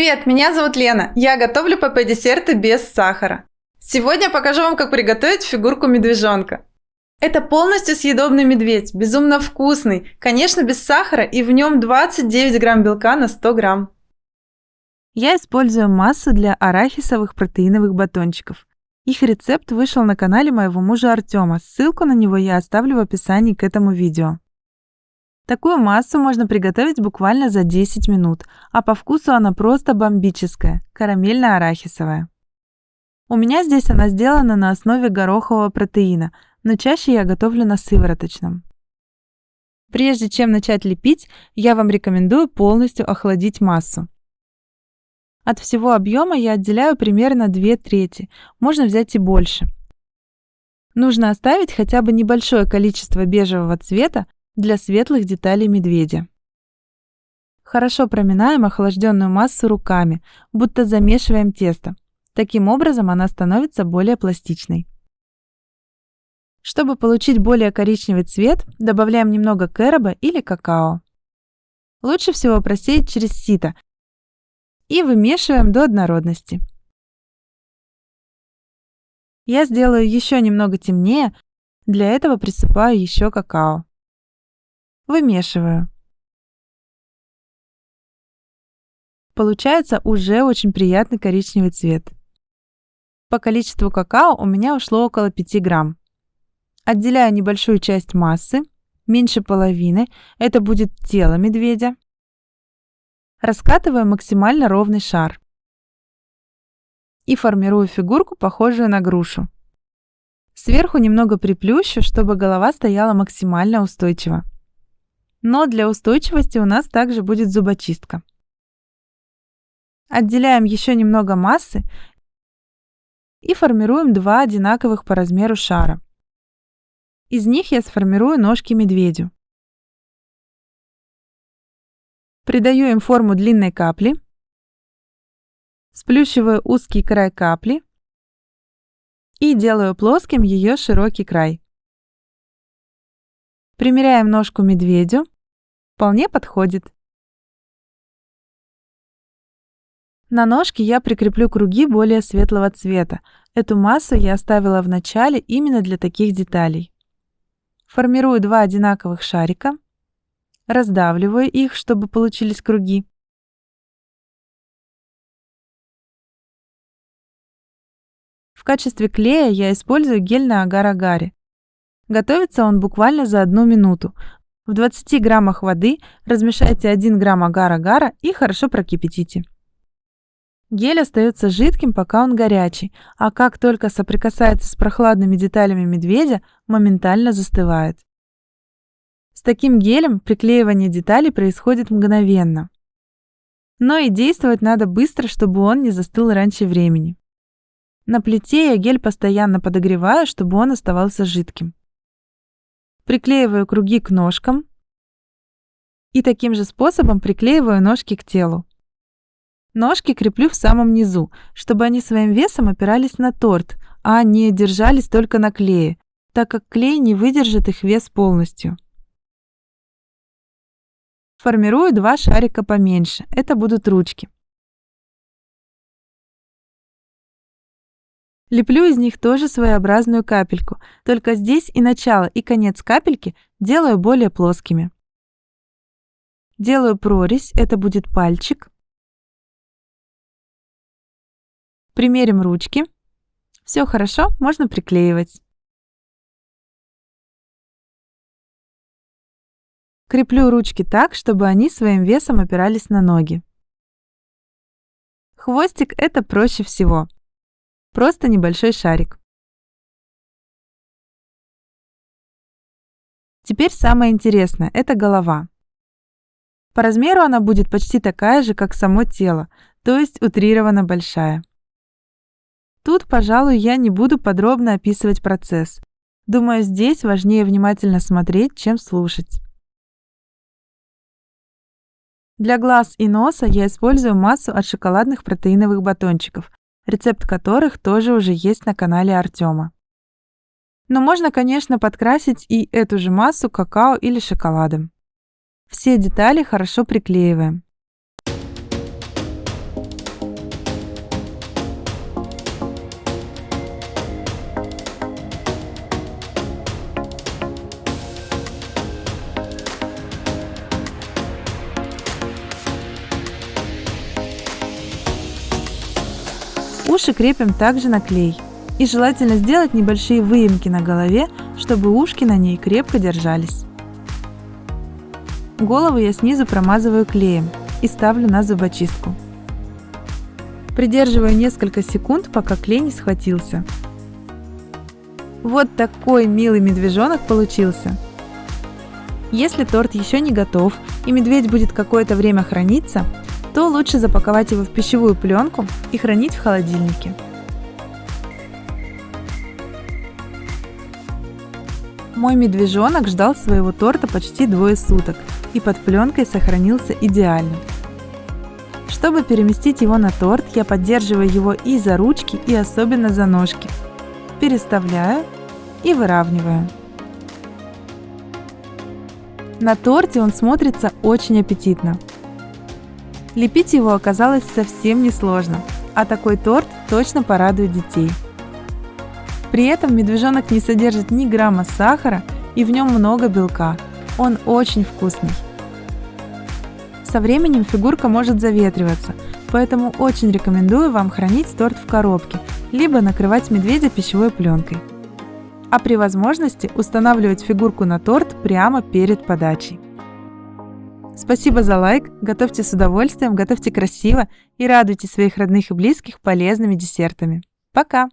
Привет, меня зовут Лена. Я готовлю ПП-десерты без сахара. Сегодня покажу вам, как приготовить фигурку медвежонка. Это полностью съедобный медведь, безумно вкусный, конечно, без сахара, и в нем 29 грамм белка на 100 грамм. Я использую массу для арахисовых протеиновых батончиков. Их рецепт вышел на канале моего мужа Артема. Ссылку на него я оставлю в описании к этому видео. Такую массу можно приготовить буквально за 10 минут, а по вкусу она просто бомбическая, карамельно-арахисовая. У меня здесь она сделана на основе горохового протеина, но чаще я готовлю на сывороточном. Прежде чем начать лепить, я вам рекомендую полностью охладить массу. От всего объема я отделяю примерно 2/3, можно взять и больше. Нужно оставить хотя бы небольшое количество бежевого цвета для светлых деталей медведя. Хорошо проминаем охлажденную массу руками, будто замешиваем тесто. Таким образом она становится более пластичной. Чтобы получить более коричневый цвет, добавляем немного кэроба или какао. Лучше всего просеять через сито и вымешиваем до однородности. Я сделаю еще немного темнее, для этого присыпаю еще какао. Вымешиваю. Получается уже очень приятный коричневый цвет. По количеству какао у меня ушло около 5 грамм. Отделяю небольшую часть массы, меньше половины, это будет тело медведя. Раскатываю максимально ровный шар. И формирую фигурку, похожую на грушу. Сверху немного приплющу, чтобы голова стояла максимально устойчиво. Но для устойчивости у нас также будет зубочистка. Отделяем еще немного массы и формируем два одинаковых по размеру шара. Из них я сформирую ножки медведю. Придаю им форму длинной капли. Сплющиваю узкий край капли и делаю плоским ее широкий край. Примеряем ножку медведю. Вполне подходит. На ножке я прикреплю круги более светлого цвета. Эту массу я оставила в начале именно для таких деталей. Формирую два одинаковых шарика. Раздавливаю их, чтобы получились круги. В качестве клея я использую гель на агар-агаре. Готовится он буквально за 1 минуту. В 20 граммах воды размешайте 1 грамм агар-агара и хорошо прокипятите. Гель остается жидким, пока он горячий, а как только соприкасается с прохладными деталями медведя, моментально застывает. С таким гелем приклеивание деталей происходит мгновенно. Но и действовать надо быстро, чтобы он не застыл раньше времени. На плите я гель постоянно подогреваю, чтобы он оставался жидким. Приклеиваю круги к ножкам и таким же способом приклеиваю ножки к телу. Ножки креплю в самом низу, чтобы они своим весом опирались на торт, а не держались только на клее, так как клей не выдержит их вес полностью. Формирую 2 шарика поменьше, это будут ручки. Леплю из них тоже своеобразную капельку, только здесь и начало, и конец капельки делаю более плоскими. Делаю прорезь, это будет пальчик. Примерим ручки. Все хорошо, можно приклеивать. Креплю ручки так, чтобы они своим весом опирались на ноги. Хвостик это проще всего. Просто небольшой шарик. Теперь самое интересное – это голова. По размеру она будет почти такая же, как само тело, то есть утрированно большая. Тут, пожалуй, я не буду подробно описывать процесс. Думаю, здесь важнее внимательно смотреть, чем слушать. Для глаз и носа я использую массу от шоколадных протеиновых батончиков, рецепт которых тоже уже есть на канале Артема. Но можно, конечно, подкрасить и эту же массу какао или шоколадом. Все детали хорошо приклеиваем. Уши крепим также на клей. И желательно сделать небольшие выемки на голове, чтобы ушки на ней крепко держались. Голову я снизу промазываю клеем и ставлю на зубочистку. Придерживаю несколько секунд, пока клей не схватился. Вот такой милый медвежонок получился. Если торт еще не готов и медведь будет какое-то время храниться, то лучше запаковать его в пищевую пленку и хранить в холодильнике. Мой медвежонок ждал своего торта почти 2 суток и под пленкой сохранился идеально. Чтобы переместить его на торт, я поддерживаю его и за ручки, и особенно за ножки. Переставляю и выравниваю. На торте он смотрится очень аппетитно. Лепить его оказалось совсем несложно, а такой торт точно порадует детей. При этом медвежонок не содержит ни грамма сахара и в нем много белка. Он очень вкусный. Со временем фигурка может заветриваться, поэтому очень рекомендую вам хранить торт в коробке, либо накрывать медведя пищевой пленкой. А при возможности устанавливать фигурку на торт прямо перед подачей. Спасибо за лайк, готовьте с удовольствием, готовьте красиво и радуйте своих родных и близких полезными десертами. Пока!